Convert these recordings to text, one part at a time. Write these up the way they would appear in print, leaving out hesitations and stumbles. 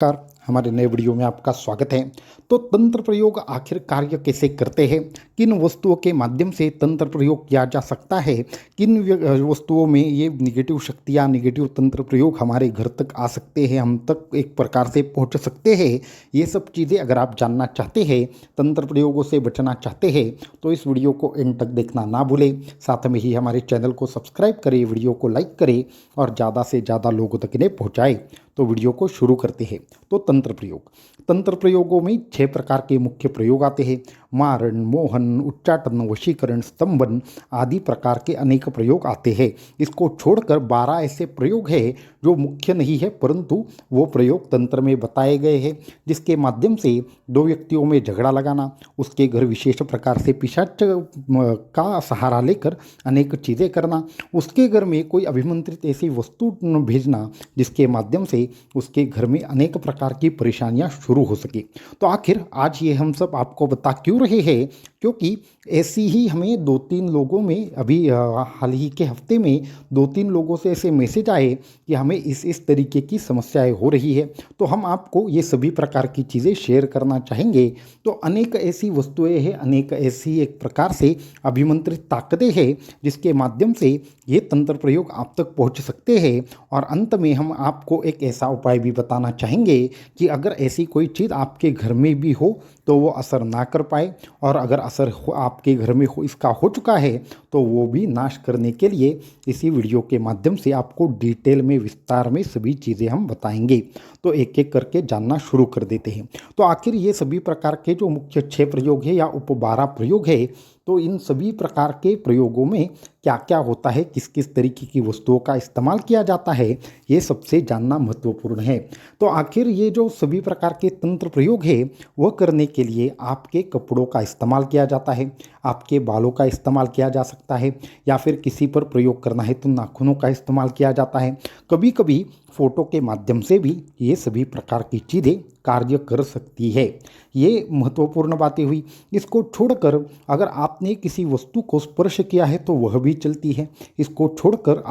नमस्कार। हमारे नए वीडियो में आपका स्वागत है। तो तंत्र प्रयोग आखिर कार्य कैसे करते हैं, किन वस्तुओं के माध्यम से तंत्र प्रयोग किया जा सकता है, किन वस्तुओं में ये निगेटिव शक्तियाँ निगेटिव तंत्र प्रयोग हमारे घर तक आ सकते हैं, हम तक एक प्रकार से पहुंच सकते हैं। ये सब चीज़ें अगर आप जानना चाहते हैं, तंत्र प्रयोगों से बचना चाहते हैं, तो इस वीडियो को एंड तक देखना ना भूलें। साथ में ही हमारे चैनल को सब्सक्राइब करें, वीडियो को लाइक करें और ज़्यादा से ज़्यादा लोगों तक इन्हें पहुँचाएँ। तो वीडियो को शुरू करते हैं। तो तंत्र प्रयोगों में 6 प्रकार के मुख्य प्रयोग आते हैं। मारण, मोहन, उच्चाटन, वशीकरण, स्तंभन आदि प्रकार के अनेक प्रयोग आते हैं। इसको छोड़कर 12 ऐसे प्रयोग हैं जो मुख्य नहीं है, परंतु वो प्रयोग तंत्र में बताए गए हैं, जिसके माध्यम से दो व्यक्तियों में झगड़ा लगाना, उसके घर विशेष प्रकार से पिशाच का सहारा लेकर अनेक चीज़ें करना, उसके घर में कोई अभिमंत्रित ऐसी वस्तु भेजना जिसके माध्यम से उसके घर में अनेक प्रकार की परेशानियां शुरू हो सके। तो आखिर आज ये हम सब आपको बता क्यों रहे हैं, क्योंकि ऐसी ही हमें 2-3 लोगों में अभी हाल ही के हफ्ते में 2-3 लोगों से ऐसे मैसेज आए कि हमें इस तरीके की समस्याएं हो रही है। तो हम आपको ये सभी प्रकार की चीज़ें शेयर करना चाहेंगे। तो अनेक ऐसी वस्तुएं हैं, अनेक ऐसी एक प्रकार से अभिमंत्रित ताकतें हैं जिसके माध्यम से ये तंत्र प्रयोग आप तक पहुंच सकते हैं। और अंत में हम आपको एक ऐसा उपाय भी बताना चाहेंगे कि अगर ऐसी कोई चीज़ आपके घर में भी हो तो वो असर ना कर पाए, और अगर असर आपके घर में इसका हो चुका है तो वो भी नाश करने के लिए इसी वीडियो के माध्यम से आपको डिटेल में विस्तार में सभी चीज़ें हम बताएंगे। तो एक एक करके जानना शुरू कर देते हैं। तो आखिर ये सभी प्रकार के जो मुख्य 6 प्रयोग है या उप 12 प्रयोग है, तो इन सभी प्रकार के प्रयोगों में क्या क्या होता है, किस किस तरीके की वस्तुओं का इस्तेमाल किया जाता है, ये सबसे जानना महत्वपूर्ण है। तो आखिर ये जो सभी प्रकार के तंत्र प्रयोग है वह करने के लिए आपके कपड़ों का इस्तेमाल किया जाता है, आपके बालों का इस्तेमाल किया जा सकता है, या फिर किसी पर प्रयोग करना है तो नाखूनों का इस्तेमाल किया जाता है। कभी कभी फोटो के माध्यम से भी ये सभी प्रकार की चीज़ें कार्य कर सकती है। ये महत्वपूर्ण बातें हुई। इसको छोड़कर अगर आपने किसी वस्तु को स्पर्श किया है तो वह भी चलती है। इसको छोड़कर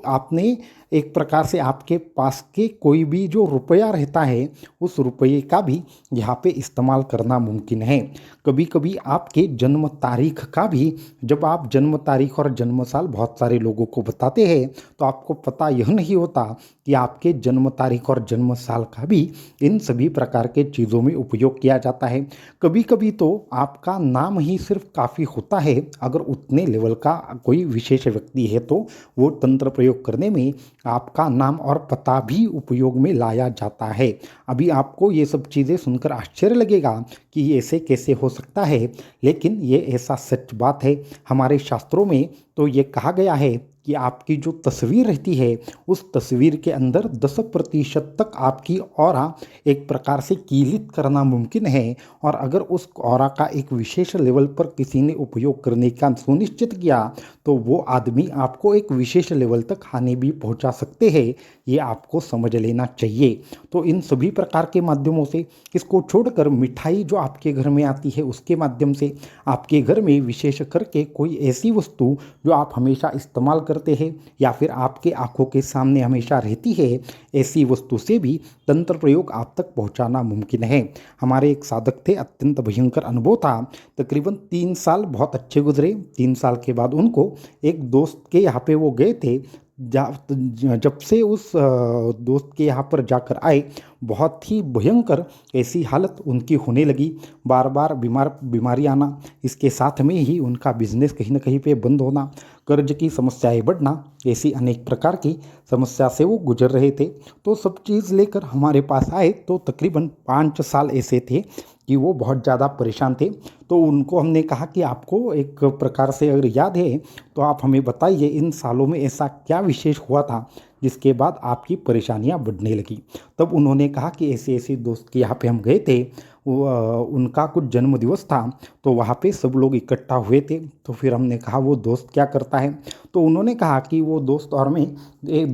आपने एक प्रकार से आपके पास के कोई भी जो रुपया रहता है उस रुपये का भी यहाँ पे इस्तेमाल करना मुमकिन है। कभी कभी आपके जन्म तारीख का भी, जब आप जन्म तारीख और जन्म साल बहुत सारे लोगों को बताते हैं तो आपको पता यह नहीं होता कि आपके जन्म तारीख और जन्म साल का भी इन सभी प्रकार के चीज़ों में उपयोग किया जाता है। कभी कभी तो आपका नाम ही सिर्फ काफ़ी होता है। अगर उतने लेवल का कोई विशेष व्यक्ति है तो वो तंत्र प्रयोग करने में आपका नाम और पता भी उपयोग में लाया जाता है। अभी आपको ये सब चीज़ें सुनकर आश्चर्य लगेगा कि ये ऐसे कैसे हो सकता है, लेकिन ये ऐसा सच बात है। हमारे शास्त्रों में तो ये कहा गया है कि आपकी जो तस्वीर रहती है उस तस्वीर के अंदर 10% तक आपकी ऑरा एक प्रकार से कीलित करना मुमकिन है। और अगर उस ऑरा का एक विशेष लेवल पर किसी ने उपयोग करने का सुनिश्चित किया तो वो आदमी आपको एक विशेष लेवल तक हानि भी पहुंचा सकते हैं। ये आपको समझ लेना चाहिए। तो इन सभी प्रकार के माध्यमों से, इसको छोड़कर मिठाई जो आपके घर में आती है उसके माध्यम से, आपके घर में विशेष करके कोई ऐसी वस्तु जो आप हमेशा इस्तेमाल करते हैं या फिर आपके आंखों के सामने हमेशा रहती है, ऐसी वस्तु से भी तंत्र प्रयोग आप तक पहुंचाना मुमकिन है। हमारे एक साधक थे, अत्यंत भयंकर अनुभव था। तकरीबन 3 साल बहुत अच्छे गुजरे। 3 साल के बाद उनको एक दोस्त के यहाँ पे वो गए थे। जब से उस दोस्त के यहाँ पर जाकर आए, बहुत ही भयंकर ऐसी हालत उनकी होने लगी। बार बार बीमारी आना, इसके साथ में ही उनका बिजनेस कहीं ना कहीं पे बंद होना, कर्ज की समस्याएं बढ़ना, ऐसी अनेक प्रकार की समस्या से वो गुजर रहे थे। तो सब चीज़ लेकर हमारे पास आए तो तकरीबन 5 साल ऐसे थे कि वो बहुत ज़्यादा परेशान थे। तो उनको हमने कहा कि आपको एक प्रकार से अगर याद है तो आप हमें बताइए इन सालों में ऐसा क्या विशेष हुआ था जिसके बाद आपकी परेशानियां बढ़ने लगी। तब उन्होंने कहा कि ऐसे ऐसे दोस्त के यहाँ पे हम गए थे, उनका कुछ जन्म दिवस था तो वहाँ पे सब लोग इकट्ठा हुए थे। तो फिर हमने कहा वो दोस्त क्या करता है, तो उन्होंने कहा कि वो दोस्त और मैं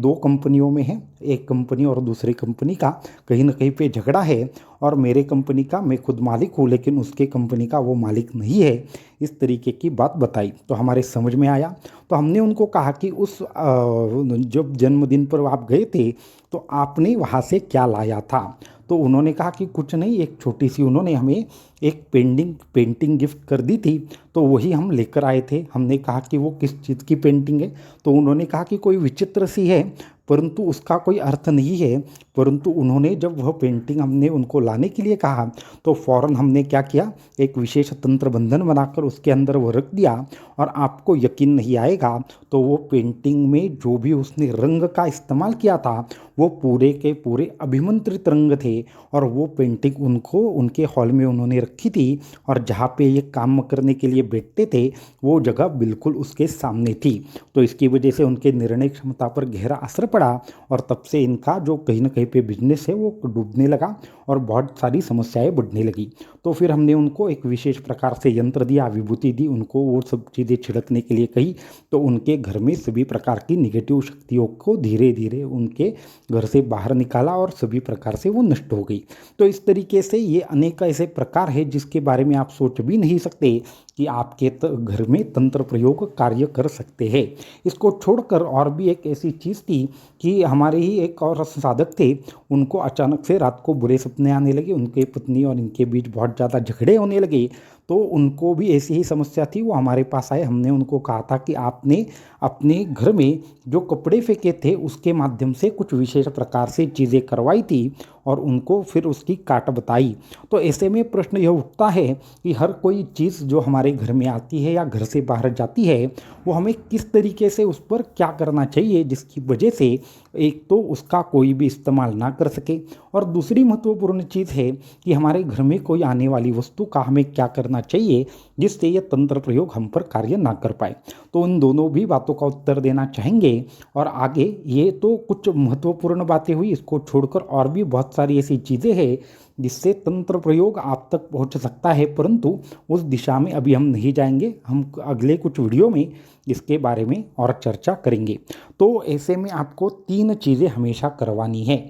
2 कंपनियों में हैं, एक कंपनी और दूसरी कंपनी का कहीं ना कहीं पे झगड़ा है, और मेरे कंपनी का मैं खुद मालिक हूँ लेकिन उसके कंपनी का वो मालिक नहीं है। इस तरीके की बात बताई तो हमारे समझ में आया। तो हमने उनको कहा कि उस जब जन्मदिन पर आप गए थे तो आपने वहाँ से क्या लाया था। तो उन्होंने कहा कि कुछ नहीं, एक छोटी सी उन्होंने हमें एक पेंटिंग गिफ्ट कर दी थी, तो वही हम लेकर आए थे। हमने कहा कि वो किस चीज़ की पेंटिंग है, तो उन्होंने कहा कि कोई विचित्र सी है, परंतु उसका कोई अर्थ नहीं है। परंतु उन्होंने जब वह पेंटिंग हमने उनको लाने के लिए कहा तो फ़ौरन हमने क्या किया, एक विशेष तंत्र बंधन बनाकर उसके अंदर वो रख दिया। और आपको यकीन नहीं आएगा, तो वो पेंटिंग में जो भी उसने रंग का इस्तेमाल किया था वो पूरे के पूरे अभिमंत्रित रंग थे। और वो पेंटिंग उनको उनके हॉल में उन्होंने रखी थी, और जहाँ पे ये काम करने के लिए बैठते थे वो जगह बिल्कुल उसके सामने थी। तो इसकी वजह से उनके निर्णय क्षमता पर गहरा असर पड़ा, और तब से इनका जो कहीं ना कहीं पे बिजनेस है वो डूबने लगा और बहुत सारी समस्याएं बढ़ने लगी। तो फिर हमने उनको एक विशेष प्रकार से यंत्र दिया, विभूति दी, उनको वो सब चीज़ें छिड़कने के लिए कही। तो उनके घर में सभी प्रकार की निगेटिव शक्तियों को धीरे धीरे उनके घर से बाहर निकाला और सभी प्रकार से वो नष्ट हो गई। तो इस तरीके से ये अनेक ऐसे प्रकार है जिसके बारे में आप सोच भी नहीं सकते कि आपके घर में तंत्र प्रयोग कार्य कर सकते हैं। इसको छोड़कर और भी एक ऐसी चीज़ थी कि हमारे ही एक और साधक थे, उनको अचानक से रात को बुरे सपने आने लगे, उनके पत्नी और इनके बीच बहुत ज़्यादा झगड़े होने लगे। तो उनको भी ऐसी ही समस्या थी, वो हमारे पास आए। हमने उनको कहा था कि आपने अपने घर में जो कपड़े फेंके थे उसके माध्यम से कुछ विशेष प्रकार से चीज़ें करवाई थी, और उनको फिर उसकी काट बताई। तो ऐसे में प्रश्न यह उठता है कि हर कोई चीज़ जो हमारे घर में आती है या घर से बाहर जाती है, वो हमें किस तरीके से उस पर क्या करना चाहिए जिसकी वजह से एक तो उसका कोई भी इस्तेमाल ना कर सके, और दूसरी महत्वपूर्ण चीज़ है कि हमारे घर में कोई आने वाली वस्तु का हमें क्या करना चाहिए जिससे यह तंत्र प्रयोग हम पर कार्य ना कर पाए। तो उन दोनों भी बातों का उत्तर देना चाहेंगे। और आगे ये तो कुछ महत्वपूर्ण बातें हुई, इसको छोड़कर और भी बहुत सारी ऐसी चीज़ें हैं जिससे तंत्र प्रयोग आप तक पहुंच सकता है, परंतु उस दिशा में अभी हम नहीं जाएंगे। हम अगले कुछ वीडियो में इसके बारे में और चर्चा करेंगे। तो ऐसे में आपको 3 चीज़ें हमेशा करवानी है।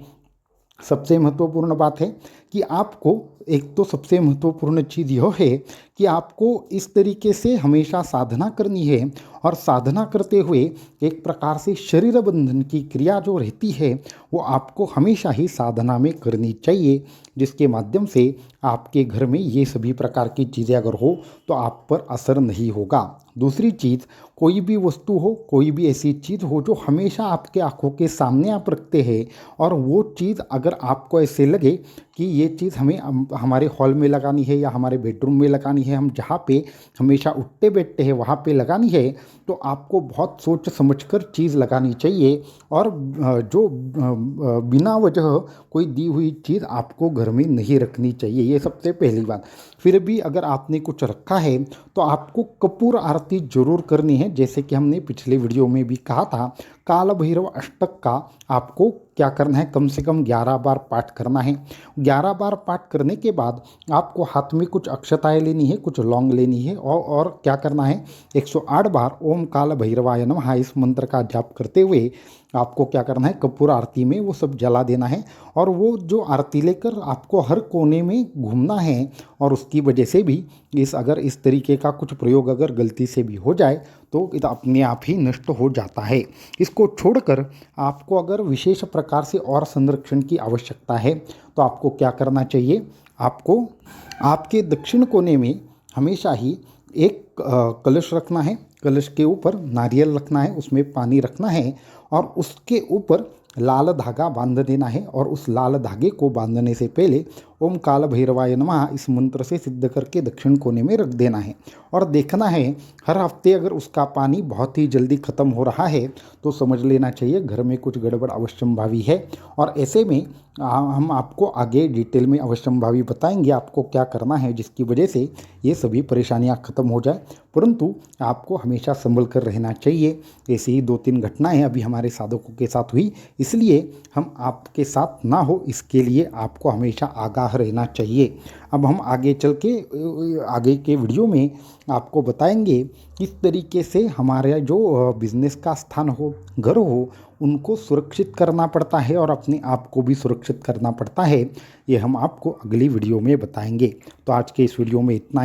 सबसे महत्वपूर्ण बात है कि आपको, एक तो सबसे महत्वपूर्ण चीज़ यह है कि आपको इस तरीके से हमेशा साधना करनी है, और साधना करते हुए एक प्रकार से शरीर बंधन की क्रिया जो रहती है वो आपको हमेशा ही साधना में करनी चाहिए, जिसके माध्यम से आपके घर में ये सभी प्रकार की चीज़ें अगर हो तो आप पर असर नहीं होगा। दूसरी चीज़, कोई भी वस्तु हो, कोई भी ऐसी चीज़ हो जो हमेशा आपके आंखों के सामने आप रखते हैं, और वो चीज़ अगर आपको ऐसे लगे कि ये चीज़ हमें हमारे हॉल में लगानी है या हमारे बेडरूम में लगानी है, हम जहाँ पे हमेशा उठते बैठते हैं वहाँ पे लगानी है, तो आपको बहुत सोच समझकर चीज़ लगानी चाहिए। और जो बिना वजह कोई दी हुई चीज़ आपको घर में नहीं रखनी चाहिए, ये सबसे पहली बात। फिर भी अगर आपने कुछ रखा है तो आपको कपूर आरती जरूर करनी है, जैसे कि हमने पिछले वीडियो में भी कहा था। काल भैरव अष्टक का आपको क्या करना है, कम से कम 11 बार पाठ करना है। 11 बार पाठ करने के बाद आपको हाथ में कुछ अक्षताएं लेनी है, कुछ लौंग लेनी है, और क्या करना है, 108 बार ओम काल भैरवाय नमः इस मंत्र का जाप करते हुए आपको क्या करना है, कपूर आरती में वो सब जला देना है। और वो जो आरती लेकर आपको हर कोने में घूमना है, और उसकी वजह से भी अगर इस तरीके का कुछ प्रयोग अगर गलती से भी हो जाए तो ये अपने आप ही नष्ट हो जाता है। इसको छोड़कर आपको अगर विशेष प्रकार से और संरक्षण की आवश्यकता है तो आपको क्या करना चाहिए, आपको आपके दक्षिण कोने में हमेशा ही एक कलश रखना है। कलश के ऊपर नारियल रखना है, उसमें पानी रखना है, और उसके ऊपर लाल धागा बांध देना है। और उस लाल धागे को बांधने से पहले ओम काल भैरवाय नमः इस मंत्र से सिद्ध करके दक्षिण कोने में रख देना है, और देखना है हर हफ्ते अगर उसका पानी बहुत ही जल्दी ख़त्म हो रहा है तो समझ लेना चाहिए घर में कुछ गड़बड़ अवश्यंभावी है। और ऐसे में हम आपको आगे डिटेल में अवश्यंभावी बताएंगे आपको क्या करना है जिसकी वजह से ये सभी परेशानियां ख़त्म हो जाए, परंतु आपको हमेशा संभल कर रहना चाहिए। ऐसी ही 2-3 घटनाएं अभी हमारे साधकों के साथ हुई, इसलिए हम आपके साथ ना हो इसके लिए आपको हमेशा आगाह रहना चाहिए। अब हम आगे चल के आगे के वीडियो में आपको बताएंगे किस तरीके से हमारे जो बिजनेस का स्थान हो, घर हो, उनको सुरक्षित करना पड़ता है और अपने आप को भी सुरक्षित करना पड़ता है। ये हम आपको अगली वीडियो में बताएंगे। तो आज के इस वीडियो में इतना।